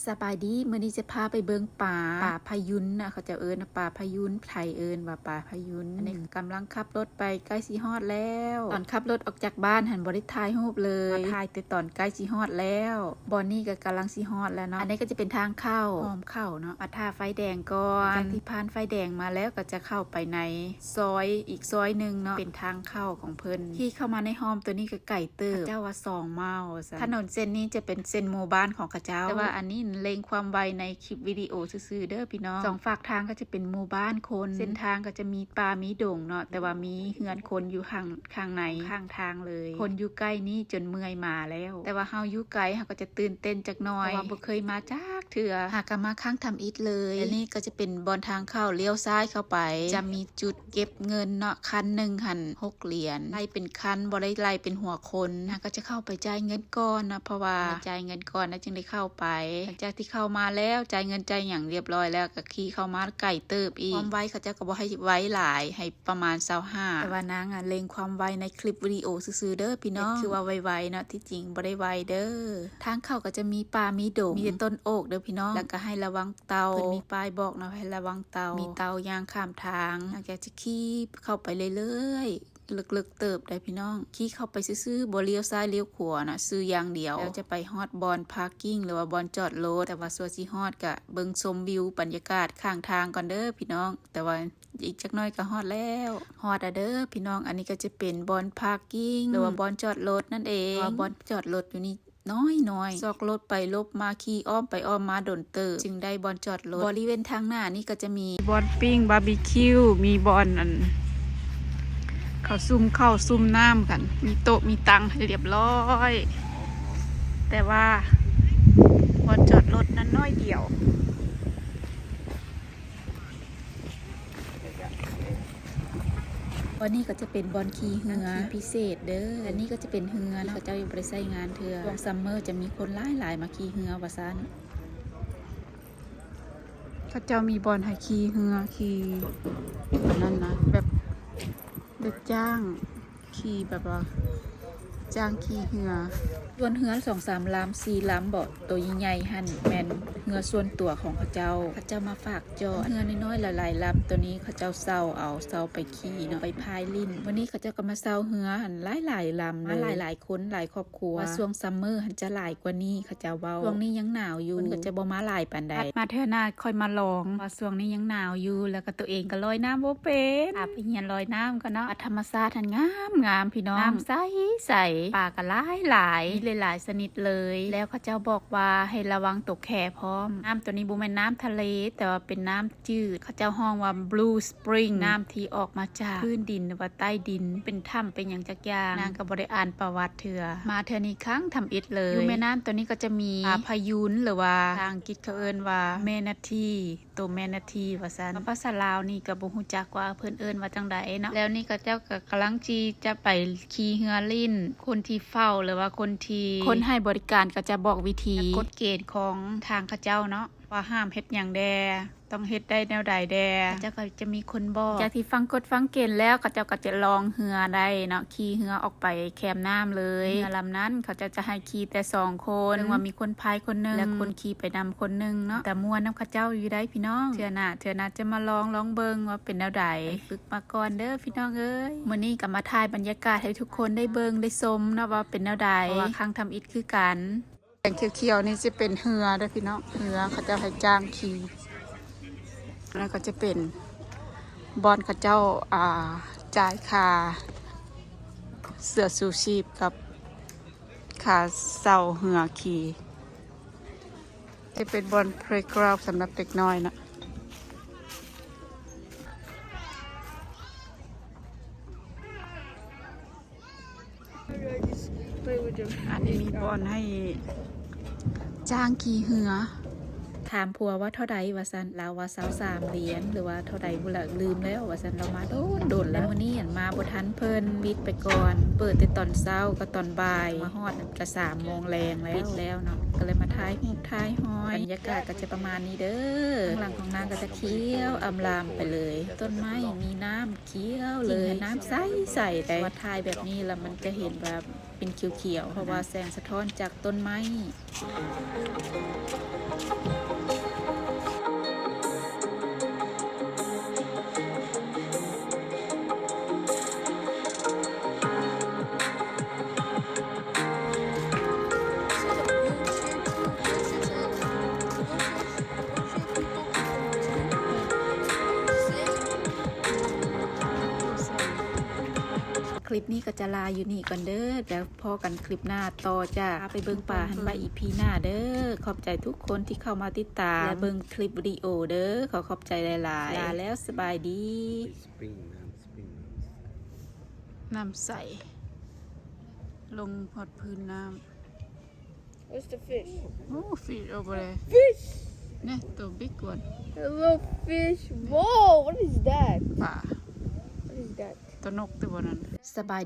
สบายดีมื้อนี้จะพาไปเบิ่งป่าพายุนนะเขาจะเอิ้นป่าพายุนไทยเอิ้นว่าป่าพายุนอันนี้กำลังขับรถไปใกล้สิฮอดแล้วตอนขับรถออกจากบ้านหันบ่ได้ถ่ายรูปเลยถ่ายแต่ตอนใกล้สิฮอดแล้วบ่นี้ก็กำลังสิฮอดแล้วเนาะอันนี้ก็จะเป็นทางเข้าอ้อมเข้าเนาะมาท่าไฟแดงก่อนจากที่ผ่านไฟแดงมาแล้วก็จะเข้าไปในซอยอีกซอยนึงเนาะเป็นทางเข้าของเพิ่นที่เข้ามาในห้อมตัวนี้ก็ไก่เติบเจ้าว่า2 ไมล์ถนนเส้นนี้จะเป็นเส้นหมู่บ้านของเขาเจ้าแต่ว่าอันนี้เล็งความไวในคลิปวิดีโอซื่อๆเด้อพี่น้องสองฝากทางก็จะเป็นหมู่บ้านคนเส้นทางก็จะมีป่ามีดงเนาะแต่ว่ามีเฮือนคนอยู่ข้างในข้างทางเลยคนอยู่ใกล้นี้จนเมื่อยมาแล้วแต่ว่าเฮาอยู่ไกลเฮาก็จะตื่นเต้นจักหน่อยเพราะว่าบ่เคยมาจากเถื่อหากมาข้างทำอิฐเลยอันนี้ก็จะเป็นบอนทางเข้าเลี้ยวซ้ายเข้าไปจะมีจุดเก็บเงินเนาะคันหนึ่งหัน6 เหรียญไล่เป็นคันบ่ได้ไล่เป็นหัวคนก็จะเข้าไปจ่ายเงินก่อนนะเพราะว่าจ่ายเงินก่อนนะจึงได้เข้าไปหลังจากที่เข้ามาแล้วจ่ายเงินจ่ายอย่างเรียบร้อยแล้วก็ขี่เข้ามาไก่เติบอีกความไวเขาจะก็บ่ให้ไว้หลายให้ประมาณ25แต่ว่านางเล็งความไวในคลิปวิดีโอซื่อๆเด้อพี่น้องคือว่าไวๆเนาะที่จริงบ่ได้ไวเด้อทางเข้าก็จะมีป่ามีดงมีต้นโอ๊กเด้อพี่น้องแล้วก็ให้ระวังเตาเพิ่นมีป้ายบอกเนาะให้ระวังเตามีเตายางข้ามทางหลังจากจะขี่เข้าไปเรื่อยๆลึกๆเติบได้พี่น้องขี่เข้าไปซื่อๆบ่เลี้ยวซ้ายเลี้ยวขวานะซื้ออย่างเดียวแล้วจะไปฮอดบอนพาร์กิ้งหรือว่าบอนจอดรถแต่ว่าส่วนสิฮอดก็เบิ่งชมวิวบรรยากาศข้างทางก่อนเด้อพี่น้องแต่ว่าอีกจักหน่อยก็ฮอดแล้วฮอดเด้อพี่น้องอันนี้ก็จะเป็นบอนพาร์กิ้งหรือว่าบอนจอดรถนั่นเองว่าบอนจอดรถอยู่นี่น้อยซอกรถไปลบมาขี่อ้อมไปอ้อมมาโดนเติบจึงได้บอนจอดรถบริเวณทางหน้านี่ก็จะมีบอนปิ้งบาร์บีคิวมีบอนอันเขาซุ่มน้ำกันมีโต๊ะมีตังให้เรียบร้อยแต่ว่าบอนจอดรถนั้นน้อยเดียววันนี้ก็จะเป็นบอนขี่เรือพิเศษเด้อและนี่ก็จะเป็นเรือเขาเจ้าอยู่ไปใช้งานเถื่อช่วงซัมเมอร์จะมีคนหลายมาขี่เรือว่าซั่นเขาเจ้ามีบอนให้ขี่เรือขี่นั่นนะแบบจ้างขี่แบบว่าจ้างขี่เรือส่วนเรือ2-3 ลำ4 ลำบ่ตัวใหญ่ๆหั่นแม่นเรือส่วนตัวของเขาเจ้ามาฝากจอดเรือน้อยๆหลายๆลำตัวนี้เขาเจ้าเซาไปขี่เนาะไปพายลิ้นวันนี้เขาเจ้าก็มาเซาเรือหั่นหลายๆลำเลยหลายๆคนหลายครอบครัวว่าช่วงซัมเมอร์หั่นจะหลายกว่านี้เขาเจ้าเว้าช่วงนี้ยังหนาวอยู่มันก็จะบ่มาหลายปานใดมาเทื่อหน้าค่อยมาลองว่าช่วงนี้ยังหนาวอยู่แล้วก็ตัวเองก็ลอยน้ำบ่เป็นไปเรียนลอยน้ำก็เนาะธรรมชาติหั่นงามพี่น้องน้ำใสปลาก็หลายชนิดเลยแล้วเขาเจ้าบอกว่าให้ระวังตกแคพร้อมน้ำตัวนี้บ่แม่นน้ำทะเลแต่ว่าเป็นน้ำจืดเขาเจ้าห้องว่า Blue Spring น้ำที่ออกมาจากพื้นดินหรือว่าใต้ดินเป็นถ้ำเป็นอย่างจักอย่างนางก็บ่ได้อ่านประวัติเถื่อมาเทื่อนี้ครั้งทำอิฐเลยอยู่แม่น้ำตัวนี้ก็จะมีพายุนหรือว่าทางอังกฤษเขาเอิ้นว่าแมนาทีตัวแมนาทีว่าซั่นภาษาลาวนี่ก็บ่ฮู้จักว่าเพิ่นเอิ้นว่าจังไดเนาะแล้วนี่ก็เจ้าก็กำลังจะไปขี่เรือลิ้นคนที่เฝ้าหรือว่าคนให้บริการก็จะบอกวิธีกฎเกณฑ์ของทางเขาเจ้าเนาะว่าห้ามเฮ็ดอย่างแดต้องเฮ็ดได้แนวใดแดเจ้าก็จะมีคนบอกจากที่ฟังกฎฟังเกณฑ์แล้วเขาเจ้าก็จะลองเรือได้เนาะขี่เรือออกไปแคมน้ำเลยเรือลำนั้นเขาจะให้ขี่แต่2 คนว่ามีคนพายคนนึงและคนขี่ไปนำคนนึงเนาะแต่ม่วนน้ำเขาเจ้าอยู่ได้พี่น้องเทื่อหน้าจะมาลองเบิ่งว่าเป็นแนวใดฝึกมาก่อนเด้อพี่น้องเอ้ยมื้อนี้ก็มาถ่ายบรรยากาศให้ทุกคนได้เบิ่งได้ชมเนาะว่าเป็นแนวใดว่าครั้งทำอิฐคือกันแสงเขียวๆนี่จะเป็นเรือเด้อพี่น้องเรือเขาจะให้จ้างขี่แล้วก็จะเป็นบอนเขาเจ้าจ่ายค่าเสื้อชูชีพกับค่าเสาเหือขี่จะเป็นบอนเพลย์กราวด์สำหรับเด็กน้อยนะอันนี้มีบอนให้จ้างขี่เหือถามผัวว่าเท่าใดว่าซั่นเราว่า23 เหรียญหรือว่าเท่าใดบุละลืมแล้วว่าซั่นเรามาโดนแล้วมื้อนี้เห็นมาบ่ทันเพิ่นปิดไปก่อนเปิดแต่ตอนเช้ากับตอนบ่ายมาฮอดก็3 โมงแรงแล้วปิดแล้วเนาะก็เลยมาถ่ายรูปถ่ายห้อยบรรยากาศก็จะประมาณนี้เด้อข้างหลังของนางก็จะเขียวอำลามไปเลยต้นไม้มีน้ำเขียวเลยน้ำใสแต่ว่าถ่ายแบบนี้แล้วมันจะเห็นแบบเป็นเขียวๆเพราะว่าแสงสะท้อนจากต้นไม้ ลิปนี้ก็จะลาอยู่นี่ก่อนเด้อเดี๋ยวพอกันคลิปหน้าต่อจ้าไปเบิ่งป่าหันไปอีพีหน้าเด้อขอบใจทุกคนที่เข้ามาติดตามและเบิ่งคลิปวิดีโอเด้อขอบใจหลายๆลาแล้วสบายดี spring น้ำใสลงพอดพื้นน้ำ Where's the fish? โอ้ฟิชโอเบอร์ Fish! เนี่ยตัวบิ๊กวัน Hello, fish. Whoa, what is that? ป่า What is that? ตัวนกตัวนั้นสบาย